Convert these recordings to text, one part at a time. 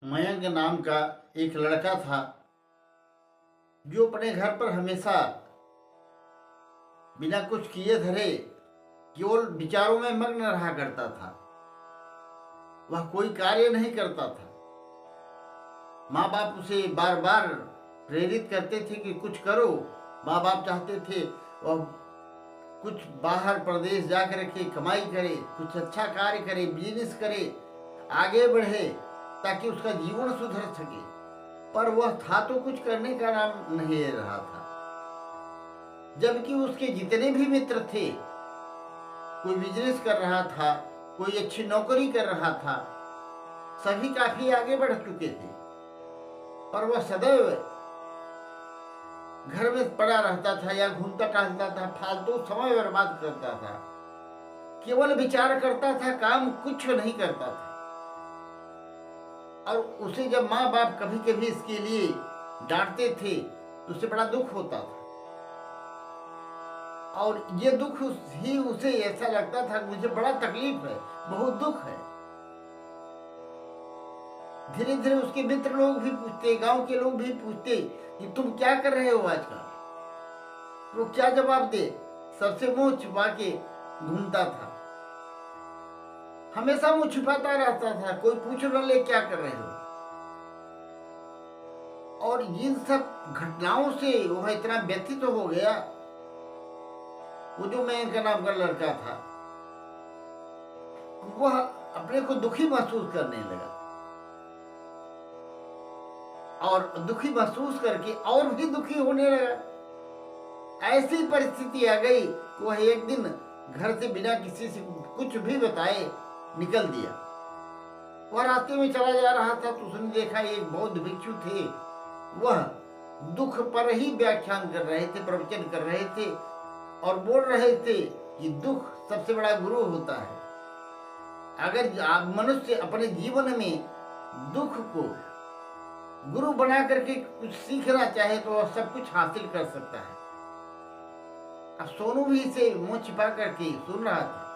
मयंक नाम का एक लड़का था जो अपने घर पर हमेशा बिना कुछ किए धरे केवल विचारों में मग्न रहा करता था। वह कोई कार्य नहीं करता था। माँ बाप उसे बार बार प्रेरित करते थे कि कुछ करो। माँ बाप चाहते थे वह कुछ बाहर प्रदेश जाकर के कमाई करे, कुछ अच्छा कार्य करे, बिजनेस करे, आगे बढ़े ताकि उसका जीवन सुधर सके। पर वह था तो कुछ करने का नाम नहीं ले रहा था। जबकि उसके जितने भी मित्र थे, कोई बिजनेस कर रहा था, कोई अच्छी नौकरी कर रहा था, सभी काफी आगे बढ़ चुके थे, पर वह सदैव घर में पड़ा रहता था या घूमता टहलता था, फालतू समय बर्बाद करता था, केवल विचार करता था, काम कुछ नहीं करता था। और उसे जब माँ बाप कभी कभी इसके लिए डांटते थे तो उसे बड़ा दुख होता था। और ये दुख ही उसे ऐसा लगता था कि मुझे बड़ा तकलीफ है, बहुत दुख है। धीरे धीरे उसके मित्र लोग भी पूछते, गांव के लोग भी पूछते कि तुम क्या कर रहे हो आजकल। तो क्या जवाब दे, सबसे मुंह छुपा के घूमता था, हमेशा मुंह छुपाता रहता था। कोई पूछ न ले क्या कर रहे हो। और इन सब घटनाओं से वह इतना व्यथित हो गया। वो जो मयंक नाम का लड़का था, वह अपने को दुखी महसूस करने लगा। और दुखी महसूस करके और भी दुखी होने लगा। ऐसी परिस्थिति आ गई कि वह एक दिन घर से बिना किसी से कुछ भी बताए निकल दिया। वह रास्ते में चला जा रहा था तो उसने देखा एक बौद्ध भिक्षु थे। वह दुख पर ही व्याख्यान कर रहे थे, प्रवचन कर रहे थे और बोल रहे थे कि दुख सबसे बड़ा गुरु होता है। अगर आप मनुष्य अपने जीवन में दुख को गुरु बना करके कुछ सीखना चाहे तो वह सब कुछ हासिल कर सकता है। अब सोनू भी इसे मुंह छिपा करके सुन रहा था।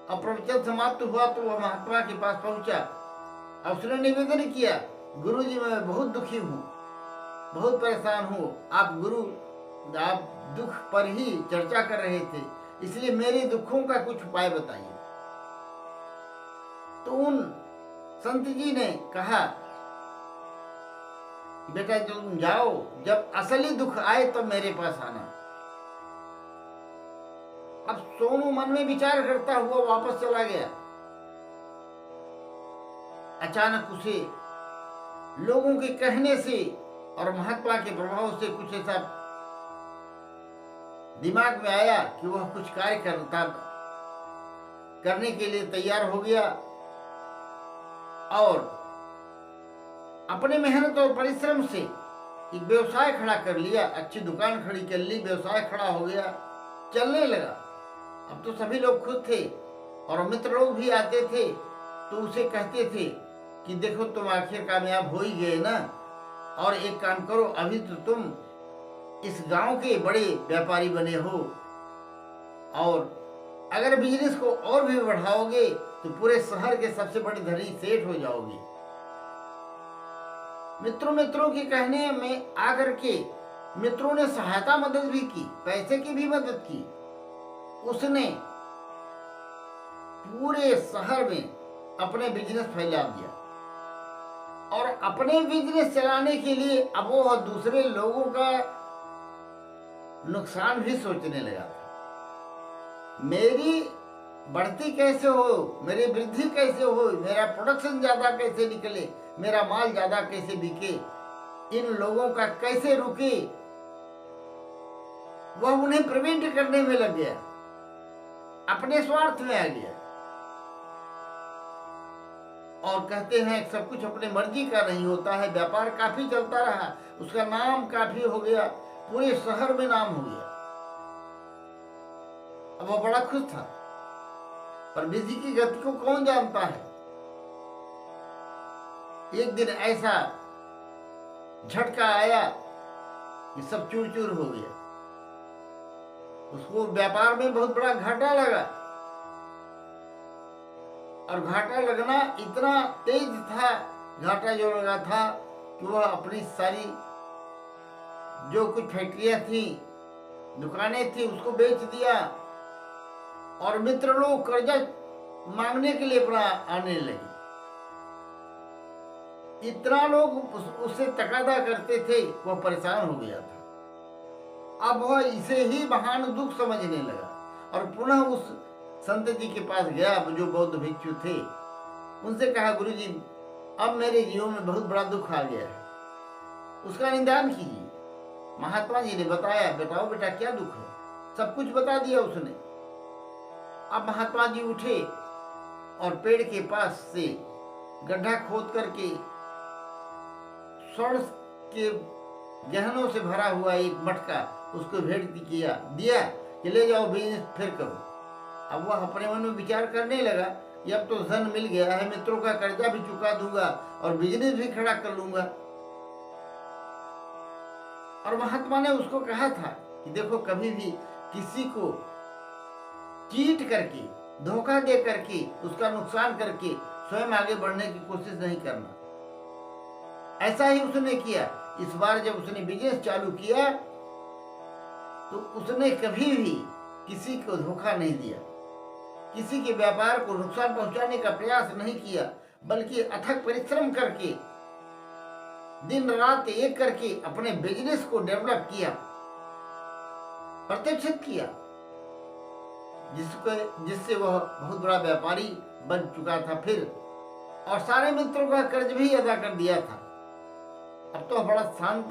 अब प्रवचन समाप्त हुआ तो वह महात्मा के पास पहुंचा और उसने निवेदन किया, गुरु जी मैं बहुत दुखी हूँ, बहुत परेशान हूँ। आप दुख पर ही चर्चा कर रहे थे, इसलिए मेरे दुखों का कुछ उपाय बताइए। तो उन संत जी ने कहा, बेटा तुम जाओ, जब असली दुख आए तो मेरे पास आना। अब सोनू मन में विचार करता हुआ वापस चला गया। अचानक उसे लोगों के कहने से और महात्मा के प्रभाव से कुछ ऐसा दिमाग में आया कि वह कुछ कार्य करने के लिए तैयार हो गया और अपने मेहनत और परिश्रम से एक व्यवसाय खड़ा कर लिया। अच्छी दुकान खड़ी कर ली, व्यवसाय खड़ा हो गया, चलने लगा। अब तो सभी लोग खुश थे और मित्र लोग भी आते थे तो उसे कहते थे कि देखो तुम आखिर कामयाब हो ही गए ना, और एक काम करो, अभी तो तुम इस गांव के बड़े व्यापारी बने हो और अगर बिजनेस को और भी बढ़ाओगे तो पूरे शहर के सबसे बड़े धनी सेठ हो जाओगे। मित्रों के कहने में आकर के मित्रों ने सहायता मदद भी की, पैसे की भी मदद की। उसने पूरे शहर में अपने बिजनेस फैला दिया और अपने बिजनेस चलाने के लिए अब वो दूसरे लोगों का नुकसान भी सोचने लगा था। मेरी बढ़ती कैसे हो, मेरी वृद्धि कैसे हो, मेरा प्रोडक्शन ज्यादा कैसे निकले, मेरा माल ज्यादा कैसे बिके, इन लोगों का कैसे रुके, वह उन्हें प्रिवेंट करने में लग गया, अपने स्वार्थ में आ गया। और कहते हैं सब कुछ अपने मर्जी का नहीं होता है। व्यापार काफी चलता रहा, उसका नाम काफी हो गया, पूरे शहर में नाम हो गया। अब वह बड़ा खुश था, पर विधि की गति को कौन जानता है। एक दिन ऐसा झटका आया कि सब चूर चूर हो गया। उसको व्यापार में बहुत बड़ा घाटा लगा। और घाटा लगना इतना तेज था, घाटा जो लगा था कि वह अपनी सारी जो कुछ फैक्ट्रियां थी, दुकानें थी, उसको बेच दिया। और मित्र लोग कर्जा मांगने के लिए अपना आने लगे। इतना लोग उससे तकादा करते थे, वह परेशान हो गया था। अब वह इसे ही महान दुख समझने लगा और पुनः उस संत जी के पास गया जो बौद्ध भिक्षु थे। उनसे कहा, गुरु जी, अब मेरे जीवन में बहुत बड़ा दुख आ गया है, उसका निदान कीजिए। महात्मा जी ने बताया, बताओ बेटा क्या दुख है। सब कुछ बता दिया उसने। अब महात्मा जी उठे और पेड़ के पास से गड्ढा खोद करके स्वर्ण के गहनों से भरा हुआ एक मटका उसको भेंट दिया कि ले जाओ, बिजनेस फिर करो। अब वह अपने मन में विचार करने लगा कि अब तो धन मिल गया है, मित्रों का कर्जा भी चुका दूंगा और बिजनेस भी खड़ा कर लूंगा। और महात्मा ने उसको कहा था कि देखो, कभी भी किसी को चीट करके, धोखा दे करके, उसका नुकसान करके स्वयं आगे बढ़ने की कोशिश नहीं करना। ऐसा ही उसने किया। इस बार जब उसने बिजनेस चालू किया तो उसने कभी भी किसी को धोखा नहीं दिया, किसी के व्यापार को नुकसान पहुंचाने का प्रयास नहीं किया, बल्कि अथक परिश्रम करके, दिन रात एक करके अपने बिजनेस को डेवलप किया, प्रतिष्ठित किया, जिससे वह बहुत बड़ा व्यापारी बन चुका था फिर, और सारे मित्रों का कर्ज भी अदा कर दिया था। अब तो बड़ा शांत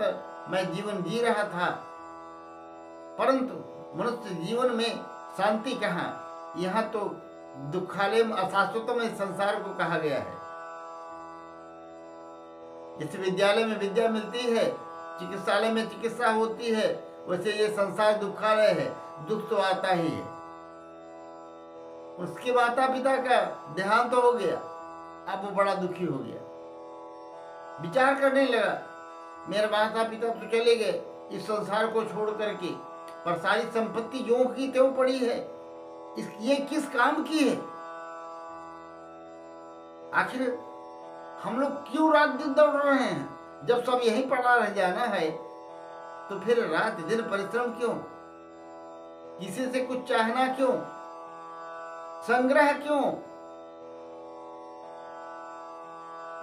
मैं जीवन जी रहा था। परंतु मनुष्य जीवन में शांति कहाँ, यहाँ तो दुखालय में, अशाश्वतम इस संसार को कहा गया है। जैसे विद्यालय में विद्या मिलती है, चिकित्सालय में चिकित्सा होती है, वैसे ये संसार दुखालय है, दुख तो आता ही है। उसके माता पिता का देहांत तो हो गया, अब वो बड़ा दुखी हो गया। विचार करने लगा, मेरे माता पिता तो चले गए इस संसार को छोड़ करके, पर सारी संपत्ति जो की त्यों पड़ी है, ये किस काम की है? आखिर हम लोग क्यों रात दिन दौड़ रहे हैं? जब सब यहीं पड़ा रह जाना है तो फिर रात दिन परिश्रम क्यों? किसी से कुछ चाहना क्यों? संग्रह क्यों?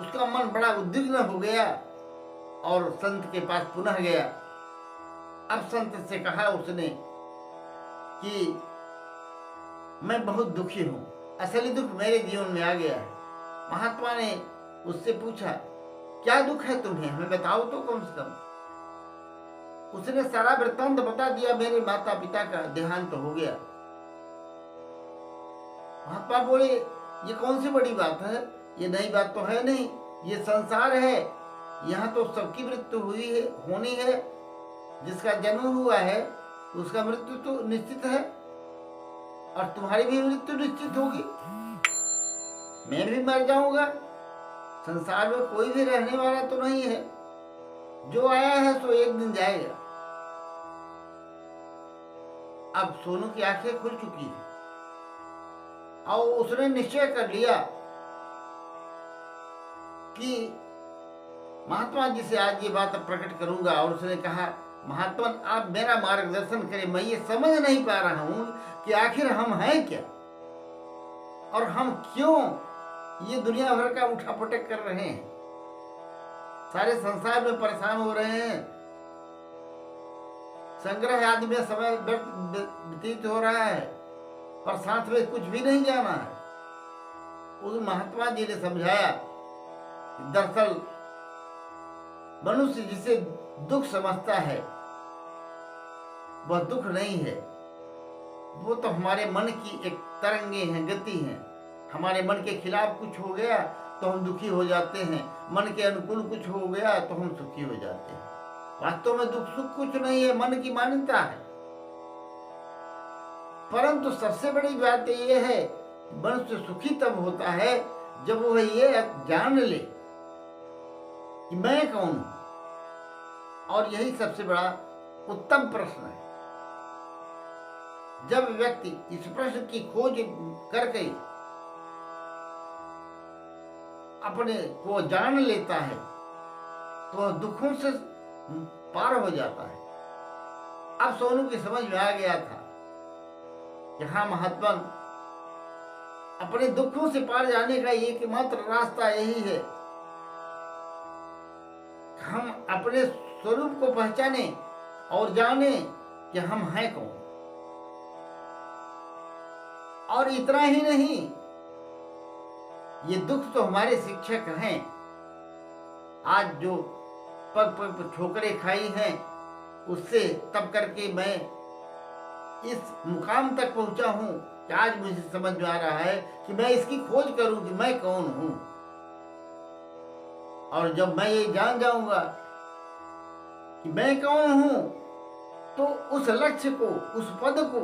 उसका मन बड़ा उद्विग्न हो गया और संत के पास पुनः गया। अब संत से कहा उसने कि मैं बहुत दुखी हूं, असली दुख मेरे जीवन में आ गया है। महात्मा ने उससे पूछा, क्या दुख है तुम्हें, हमें बताओ तो कम से कम। उसने सारा वृत्तांत बता दिया, मेरे माता पिता का देहांत हो गया। महात्मा बोले, ये कौन सी बड़ी बात है, ये नई बात तो है नहीं, ये संसार है, यहाँ तो सबकी मृत्यु हुई है, होनी है। जिसका जन्म हुआ है उसका मृत्यु तो निश्चित है, और तुम्हारी भी मृत्यु निश्चित होगी। मैं भी मर जाऊंगा। संसार में कोई भी रहने वाला तो नहीं है, जो आया है सो एक दिन जाएगा। अब सोनू की आंखें खुल चुकी है और उसने निश्चय कर लिया कि महात्मा जी से आज ये बात प्रकट करूंगा। और उसने कहा, महात्मा आप मेरा मार्गदर्शन करें, मैं ये समझ नहीं पा रहा हूं कि आखिर हम हैं क्या, और हम क्यों ये दुनिया भर का उठापटक कर रहे हैं, सारे संसार में परेशान हो रहे हैं, संग्रह आदि में समय व्यतीत हो रहा है, पर साथ में कुछ भी नहीं जाना है। उस महात्मा जी ने समझाया, दरअसल मनुष्य जिसे दुख समझता है वह दुख नहीं है, वो तो हमारे मन की एक तरंगे हैं, गति हैं। हमारे मन के खिलाफ कुछ हो गया तो हम दुखी हो जाते हैं, मन के अनुकूल कुछ हो गया तो हम सुखी हो जाते हैं। वास्तव में दुख सुख कुछ नहीं है, मन की मान्यता है। परंतु सबसे बड़ी बात यह है, मनुष्य सुखी तब होता है जब वह ये जान ले कि मैं कौन हूं। और यही सबसे बड़ा उत्तम प्रश्न है। जब व्यक्ति इस प्रश्न की खोज करके अपने को जान लेता है तो वह दुखों से पार हो जाता है। अब सोनू की समझ में आ गया था कि हाँ महात्मा, अपने दुखों से पार जाने का एकमात्र रास्ता यही है, हम अपने स्वरूप को पहचाने और जाने कि हम हैं कौन। और इतना ही नहीं, ये दुख तो हमारे शिक्षक हैं। आज जो पग पग पर ठोकरें खाई हैं, उससे तब करके मैं इस मुकाम तक पहुंचा हूं कि आज मुझे समझ में आ रहा है कि मैं इसकी खोज करूं कि मैं कौन हूं। और जब मैं ये जान जाऊंगा कि मैं कौन हूं, तो उस लक्ष्य को, उस पद को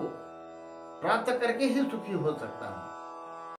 प्राप्त करके ही सुखी हो सकता हूं।